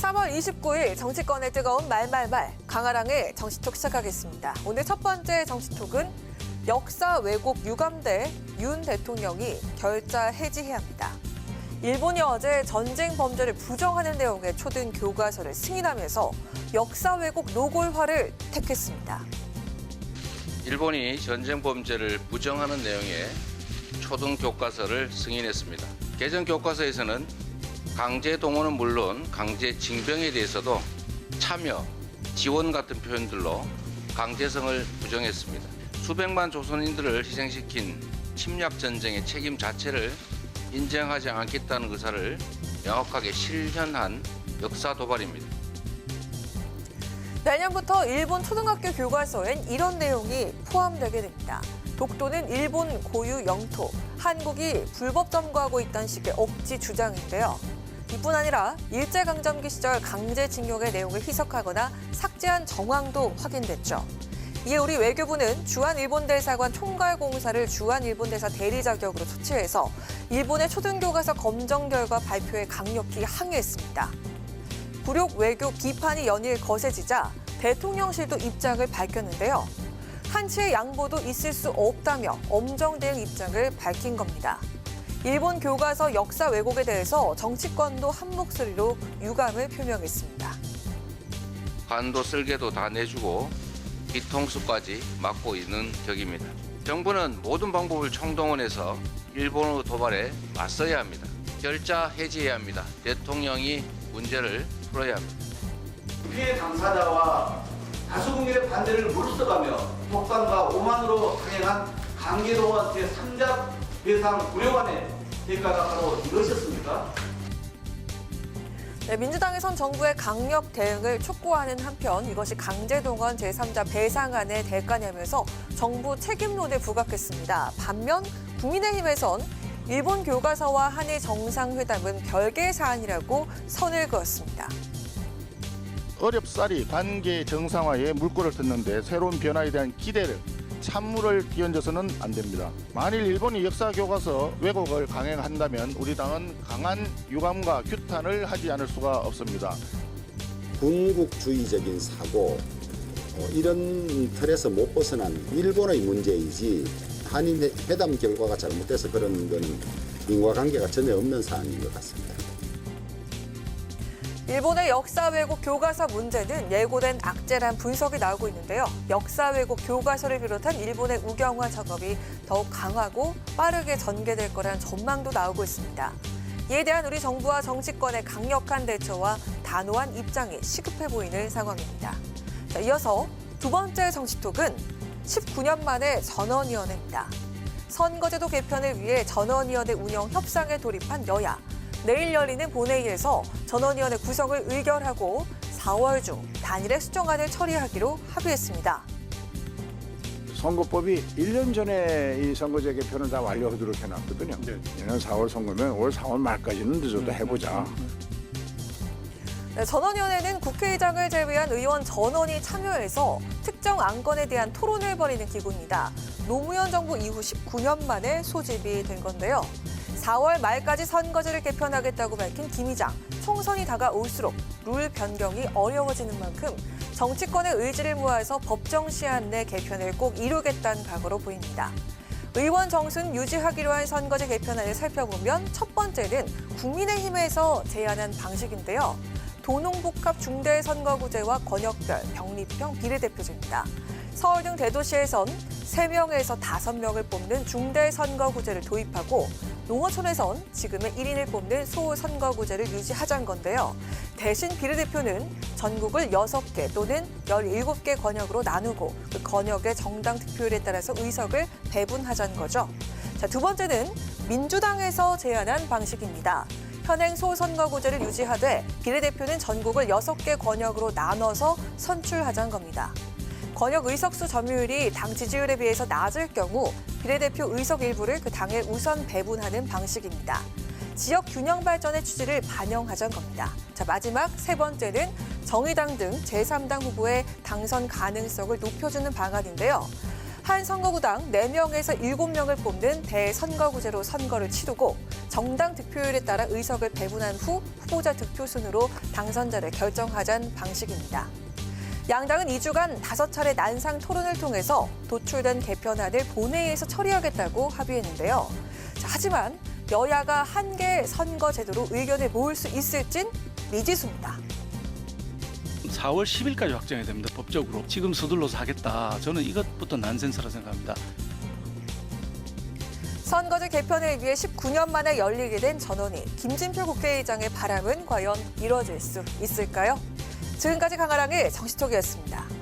3월 29일 정치권의 뜨거운 말말말 강아랑의 정치톡 시작하겠습니다. 오늘 첫 번째 정치톡은 역사 왜곡 유감대 윤 대통령이 결자 해지해야 합니다. 일본이 어제 전쟁 범죄를 부정하는 내용의 초등 교과서를 승인하면서 역사 왜곡 노골화를 택했습니다. 일본이 전쟁 범죄를 부정하는 내용의 초등 교과서를 승인했습니다. 개정 교과서에서는 강제 동원은 물론 강제 징병에 대해서도 참여, 지원 같은 표현들로 강제성을 부정했습니다. 수백만 조선인들을 희생시킨 침략 전쟁의 책임 자체를 인정하지 않겠다는 의사를 명확하게 실현한 역사 도발입니다. 내년부터 일본 초등학교 교과서엔 이런 내용이 포함되게 됩니다. 독도는 일본 고유 영토, 한국이 불법 점거하고 있다는 식의 억지 주장인데요. 이뿐 아니라 일제강점기 시절 강제징용의 내용을 희석하거나 삭제한 정황도 확인됐죠. 이에 우리 외교부는 주한일본대사관 총괄공사를 주한일본대사 대리 자격으로 초치해서 일본의 초등교과서 검정 결과 발표에 강력히 항의했습니다. 굴욕 외교 비판이 연일 거세지자 대통령실도 입장을 밝혔는데요. 한치의 양보도 있을 수 없다며 엄정 대응 입장을 밝힌 겁니다. 일본 교과서 역사 왜곡에 대해서 정치권도 한 목소리로 유감을 표명했습니다. 간도 쓸개도 다 내주고 뒤통수까지 맞고 있는 격입니다. 정부는 모든 방법을 총동원해서 일본의 도발에 맞서야 합니다. 결자 해지해야 합니다. 대통령이 문제를 풀어야 합니다. 피해 당사자와 다수 국민의 반대를 무릅써가며 독단과 오만으로 강행한 강제동원 제3자 배상 불효관의 대가가 바로 이것이었습니까? 네, 민주당에선 정부의 강력 대응을 촉구하는 한편 이것이 강제동원 제3자 배상안의 대가냐면서 정부 책임론에 부각했습니다. 반면 국민의힘에선 일본 교과서와 한일 정상회담은 별개의 사안이라고 선을 그었습니다. 어렵사리 관계 정상화에 물꼬를 텄는데 새로운 변화에 대한 기대를 찬물을 끼얹어서는 안 됩니다. 만일 일본이 역사 교과서 왜곡을 강행한다면 우리 당은 강한 유감과 규탄을 하지 않을 수가 없습니다. 군국주의적인 사고 이런 틀에서 못 벗어난 일본의 문제이지 한일 회담 결과가 잘못돼서 그런 건 인과관계가 전혀 없는 사안인 것 같습니다. 일본의 역사 왜곡 교과서 문제는 예고된 악재란 분석이 나오고 있는데요. 역사 왜곡 교과서를 비롯한 일본의 우경화 작업이 더욱 강하고 빠르게 전개될 거란 전망도 나오고 있습니다. 이에 대한 우리 정부와 정치권의 강력한 대처와 단호한 입장이 시급해 보이는 상황입니다. 자, 이어서 두 번째 정치톡은 19년 만에 전원위원회입니다. 선거제도 개편을 위해 전원위원회 운영 협상에 돌입한 여야. 내일 열리는 본회의에서 전원위원회 구성을 의결하고 4월 중 단일에 수정안을 처리하기로 합의했습니다. 선거법이 1년 전에 이 선거제 개편을 다 완료하도록 해놨거든요. 내년 4월 선거면 올 4월 말까지는 늦어도 해보자. 네, 전원위원회는 국회의장을 제외한 의원 전원이 참여해서 특정 안건에 대한 토론을 벌이는 기구입니다. 노무현 정부 이후 19년 만에 소집이 된 건데요. 4월 말까지 선거제를 개편하겠다고 밝힌 김 의장. 총선이 다가올수록 룰 변경이 어려워지는 만큼 정치권의 의지를 모아서 법정 시한 내 개편을 꼭 이루겠다는 각오로 보입니다. 의원 정수는 유지하기로 한 선거제 개편안을 살펴보면 첫 번째는 국민의힘에서 제안한 방식인데요. 도농복합 중대선거구제와 권역별, 병립형 비례대표제입니다. 서울 등 대도시에선 3명에서 5명을 뽑는 중대선거구제를 도입하고 농어촌에선 지금의 1인을 뽑는 소선거구제를 유지하자는 건데요. 대신 비례대표는 전국을 6개 또는 17개 권역으로 나누고 그 권역의 정당 득표율에 따라서 의석을 배분하자는 거죠. 자, 두 번째는 민주당에서 제안한 방식입니다. 현행 소선거구제를 유지하되 비례대표는 전국을 6개 권역으로 나눠서 선출하자는 겁니다. 권역 의석수 점유율이 당 지지율에 비해서 낮을 경우 비례대표 의석 일부를 그 당에 우선 배분하는 방식입니다. 지역 균형 발전의 취지를 반영하자는 겁니다. 자, 마지막 세 번째는 정의당 등 제3당 후보의 당선 가능성을 높여주는 방안인데요. 한 선거구당 4명에서 7명을 뽑는 대선거구제로 선거를 치르고 정당 득표율에 따라 의석을 배분한 후 후보자 득표 순으로 당선자를 결정하자는 방식입니다. 양당은 2주간 5차례 난상 토론을 통해서 도출된 개편안을 본회의에서 처리하겠다고 합의했는데요. 하지만 여야가 한 개의 선거 제도로 의견을 모을 수 있을진 미지수입니다. 4월 10일까지 확정해야 됩니다. 법적으로. 지금 서둘러서 하겠다. 저는 이것부터 난센스라 생각합니다. 선거제 개편을 위해 19년 만에 열리게 된 전원위. 김진표 국회의장의 바람은 과연 이뤄질 수 있을까요? 지금까지 강아랑의 정시톡이었습니다.